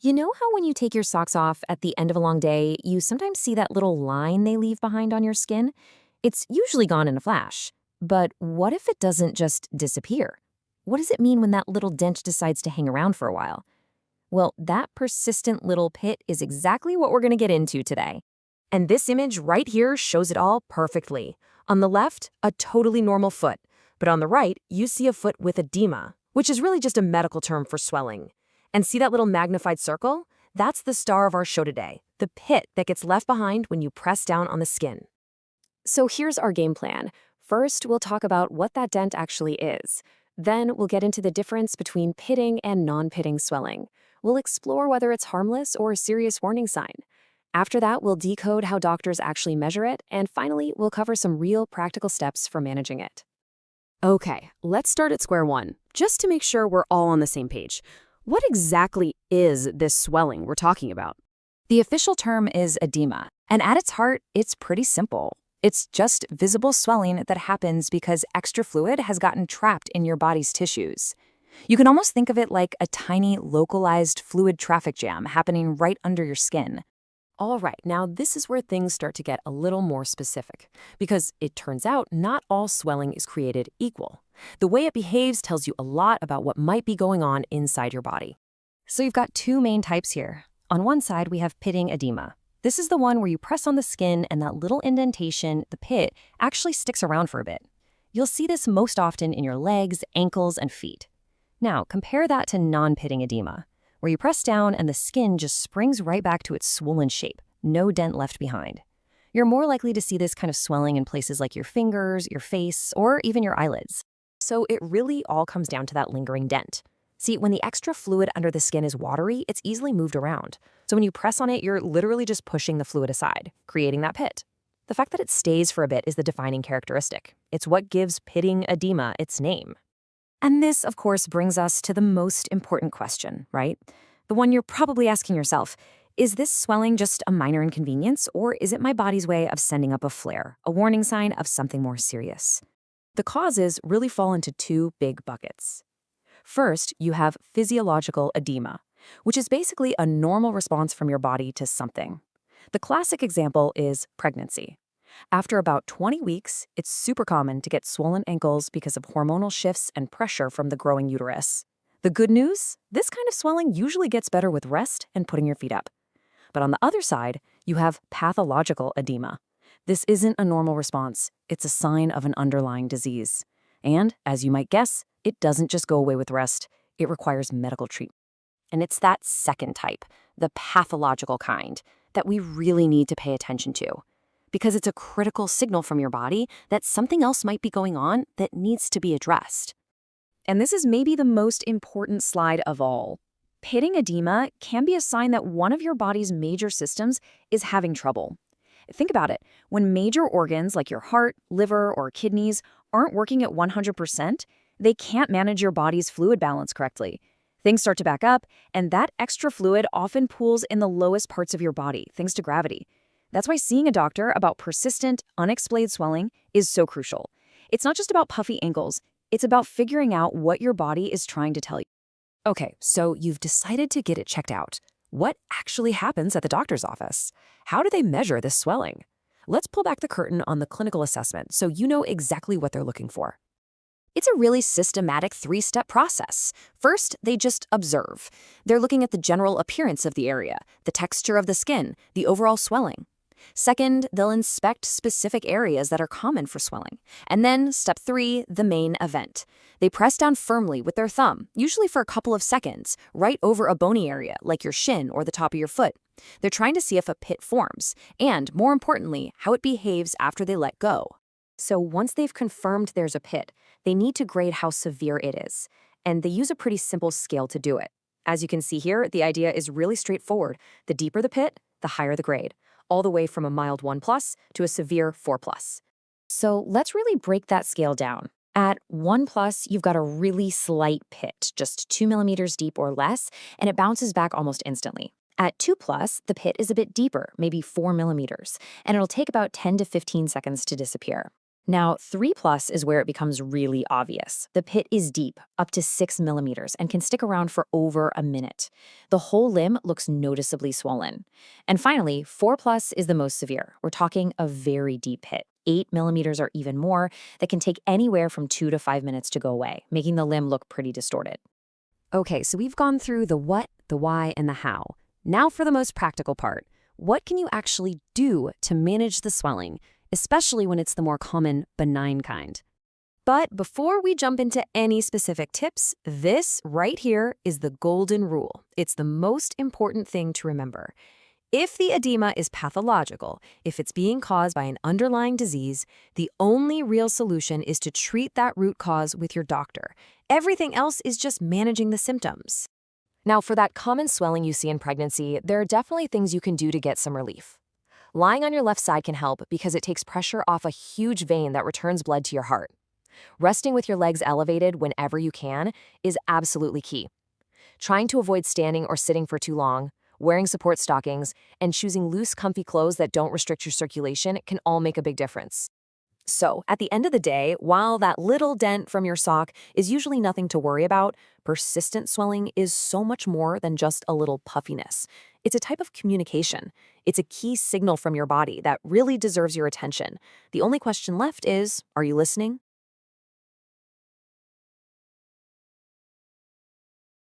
You know how when you take your socks off at the end of a long day, you sometimes see that little line they leave behind on your skin? It's usually gone in a flash. But what if it doesn't just disappear? What does it mean when that little dent decides to hang around for a while? Well, that persistent little pit is exactly what we're going to get into today. And this image right here shows it all perfectly. On the left, a totally normal foot. But on the right, you see a foot with edema, which is really just a medical term for swelling. And see that little magnified circle? That's the star of our show today, the pit that gets left behind when you press down on the skin. So here's our game plan. First, we'll talk about what that dent actually is. Then we'll get into the difference between pitting and non-pitting swelling. We'll explore whether it's harmless or a serious warning sign. After that, we'll decode how doctors actually measure it, and finally, we'll cover some real practical steps for managing it. Okay, let's start at square one, just to make sure we're all on the same page. What exactly is this swelling we're talking about? The official term is edema, and at its heart, it's pretty simple. It's just visible swelling that happens because extra fluid has gotten trapped in your body's tissues. You can almost think of it like a tiny, localized fluid traffic jam happening right under your skin. All right, now this is where things start to get a little more specific, because it turns out not all swelling is created equal. The way it behaves tells you a lot about what might be going on inside your body. So you've got two main types here. On one side, we have pitting edema. This is the one where you press on the skin and that little indentation, the pit, actually sticks around for a bit. You'll see this most often in your legs, ankles, and feet. Now, compare that to non-pitting edema, where you press down and the skin just springs right back to its swollen shape, no dent left behind. You're more likely to see this kind of swelling in places like your fingers, your face, or even your eyelids. So it really all comes down to that lingering dent. See, when the extra fluid under the skin is watery, it's easily moved around. So when you press on it, you're literally just pushing the fluid aside, creating that pit. The fact that it stays for a bit is the defining characteristic. It's what gives pitting edema its name. And this, of course, brings us to the most important question, right? The one you're probably asking yourself. Is this swelling just a minor inconvenience, or is it my body's way of sending up a flare, a warning sign of something more serious? The causes really fall into two big buckets. First, you have physiological edema, which is basically a normal response from your body to something. The classic example is pregnancy. After about 20 weeks, it's super common to get swollen ankles because of hormonal shifts and pressure from the growing uterus. The good news? This kind of swelling usually gets better with rest and putting your feet up. But on the other side, you have pathological edema. This isn't a normal response. It's a sign of an underlying disease. And, as you might guess, it doesn't just go away with rest. It requires medical treatment. And it's that second type, the pathological kind, that we really need to pay attention to, because it's a critical signal from your body that something else might be going on that needs to be addressed. And this is maybe the most important slide of all. Pitting edema can be a sign that one of your body's major systems is having trouble. Think about it. When major organs like your heart, liver, or kidneys aren't working at 100%, they can't manage your body's fluid balance correctly. Things start to back up, and that extra fluid often pools in the lowest parts of your body, thanks to gravity. That's why seeing a doctor about persistent, unexplained swelling is so crucial. It's not just about puffy ankles. It's about figuring out what your body is trying to tell you. Okay, so you've decided to get it checked out. What actually happens at the doctor's office? How do they measure this swelling? Let's pull back the curtain on the clinical assessment so you know exactly what they're looking for. It's a really systematic three-step process. First, they just observe. They're looking at the general appearance of the area, the texture of the skin, the overall swelling. Second, they'll inspect specific areas that are common for swelling. And then, step 3, the main event. They press down firmly with their thumb, usually for a couple of seconds, right over a bony area like your shin or the top of your foot. They're trying to see if a pit forms, and, more importantly, how it behaves after they let go. So once they've confirmed there's a pit, they need to grade how severe it is. And they use a pretty simple scale to do it. As you can see here, the idea is really straightforward. The deeper the pit, the higher the grade, all the way from a mild 1+ to a severe 4+. So let's really break that scale down. At 1+, you've got a really slight pit, just 2 millimeters deep or less, and it bounces back almost instantly. At 2+, the pit is a bit deeper, maybe 4 millimeters, and it'll take about 10 to 15 seconds to disappear. Now, 3 plus is where it becomes really obvious. The pit is deep, up to 6 millimeters, and can stick around for over a minute. The whole limb looks noticeably swollen. And finally, 4 plus is the most severe. We're talking a very deep pit, 8 millimeters or even more, that can take anywhere from 2 to 5 minutes to go away, making the limb look pretty distorted. Okay, so we've gone through the what, the why, and the how. Now for the most practical part. What can you actually do to manage the swelling, especially when it's the more common, benign kind? But before we jump into any specific tips, this right here is the golden rule. It's the most important thing to remember. If the edema is pathological, if it's being caused by an underlying disease, the only real solution is to treat that root cause with your doctor. Everything else is just managing the symptoms. Now, for that common swelling you see in pregnancy, there are definitely things you can do to get some relief. Lying on your left side can help because it takes pressure off a huge vein that returns blood to your heart. Resting with your legs elevated whenever you can is absolutely key. Trying to avoid standing or sitting for too long, wearing support stockings, and choosing loose, comfy clothes that don't restrict your circulation can all make a big difference. So, at the end of the day, while that little dent from your sock is usually nothing to worry about, persistent swelling is so much more than just a little puffiness. It's a type of communication. It's a key signal from your body that really deserves your attention. The only question left is, are you listening?